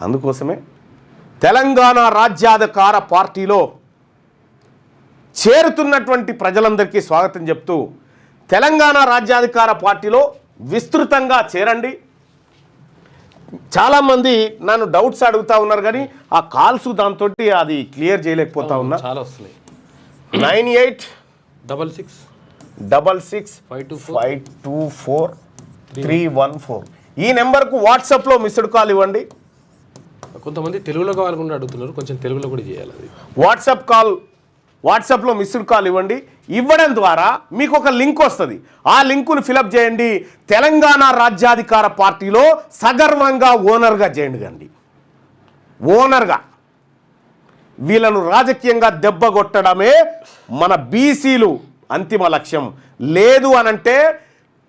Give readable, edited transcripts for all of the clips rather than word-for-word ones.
అందుకోసమే తెలంగాణ రాజ్యాధికార పార్టీలో చేరుతున్నటువంటి ప్రజలందరికీ స్వాగతం చెప్తూ తెలంగాణ రాజ్యాధికార పార్టీలో విస్తృతంగా చేరండి. చాలామంది నన్ను డౌట్స్ అడుగుతూ ఉన్నారు కానీ ఆ కాల్స్ దాంతో అది క్లియర్ చేయలేకపోతా ఉన్నా. చాలా వస్తున్నాయి. 9866524524 ఈ నెంబర్కు వాట్సాప్లో మిస్డ్ కాల్ ఇవ్వండి. కొంతమంది తెలుగులో కావాలనుకుంటే అడుగుతున్నారు, కొంచెం తెలుగులో కూడా చేయాలి. అది వాట్సాప్లో మిస్డ్ కాల్ ఇవ్వండి. ఇవ్వడం ద్వారా మీకు ఒక లింక్ వస్తుంది. ఆ లింకును ఫిలప్ చేయండి. తెలంగాణ రాజ్యాధికార పార్టీలో సగర్వంగా ఓనర్గా చేయండి. ఓనర్గా వీళ్ళను రాజకీయంగా దెబ్బగొట్టడమే మన బీసీలు అంతిమ లక్ష్యం. లేదు అనంటే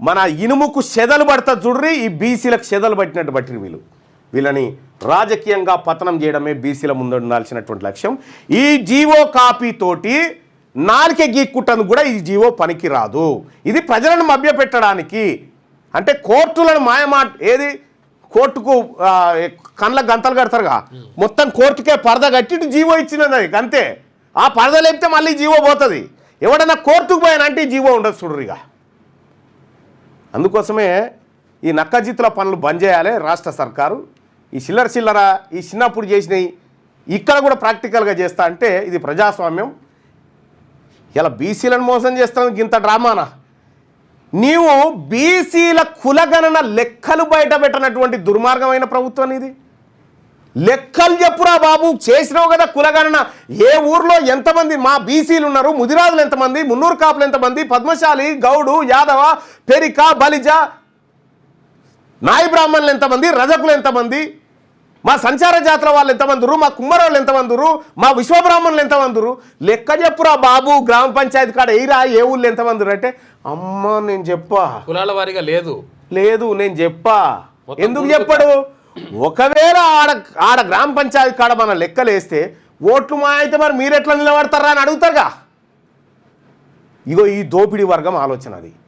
మన ఇనుముకు చెదలు పడతా చూడ్రి, ఈ బీసీలకు చెదలు పట్టినట్టు బట్టిరు. వీళ్ళని రాజకీయంగా పతనం చేయడమే బీసీల ముందు ఉండాల్సినటువంటి లక్ష్యం. ఈ జీవో కాపీ తోటి నాలుకే గీక్కుంటాను కూడా ఈ జీవో పనికి రాదు. ఇది ప్రజలను మభ్యపెట్టడానికి, అంటే కోర్టులను ఏది కోర్టుకు కళ్ళ గంతలు కడతారుగా, మొత్తం కోర్టుకే పరద కట్టి జీవో ఇచ్చినది అంతే. ఆ పరద లేపితే మళ్ళీ జీవో పోతుంది. ఎవడన్నా కోర్టుకు పోయానంటే ఈ జీవో ఉండదు చూడరిగా. అందుకోసమే ఈ నక్కజిత్తుల పనులు బంద్ చేయాలి రాష్ట్ర సర్కారు. ఈ చిల్లర ఈ చిన్నప్పుడు చేసినవి ఇక్కడ కూడా ప్రాక్టికల్గా చేస్తా అంటే ఇది ప్రజాస్వామ్యం. ఇలా బీసీలను మోసం చేస్తాను ఇంత డ్రామానా? నీవు బీసీల కులగణన లెక్కలు బయట పెట్టినటువంటి దుర్మార్గమైన ప్రభుత్వం ఇది. లెక్కలు చెప్పురా బాబు, చేసినావు కదా కులగణన. ఏ ఊర్లో ఎంతమంది మా బీసీలు ఉన్నారు, ముదిరాజులు ఎంతమంది, మున్నూరు కాపులు ఎంతమంది, పద్మశాలి, గౌడు, యాదవ, పెరిక, బలిజ, నాయి బ్రాహ్మణులు ఎంతమంది, రజకులు ఎంతమంది, మా సంచార జాతర వాళ్ళు ఎంతమందిరు, మా కుమ్మరోళ్ళు ఎంతమందిరు, మా విశ్వబ్రాహ్మణులు ఎంతమందిరు, లెక్క చెప్పురా బాబు. గ్రామ పంచాయతీ కాడ ఎయిరా ఏ ఊళ్ళు ఎంతమందిరు అంటే అమ్మ నేను చెప్పా కులాల వారిగా లేదు నేను చెప్పా. ఎందుకు చెప్పడు? ఒకవేళ ఆడ గ్రామ పంచాయతీ కాడ మన లెక్కలు వేస్తే ఓట్లు మా అయితే మరి మీరు ఎట్లా నిలబడతారా అని అడుగుతారుగా. ఇగో ఈ దోపిడీ వర్గం ఆలోచన అది.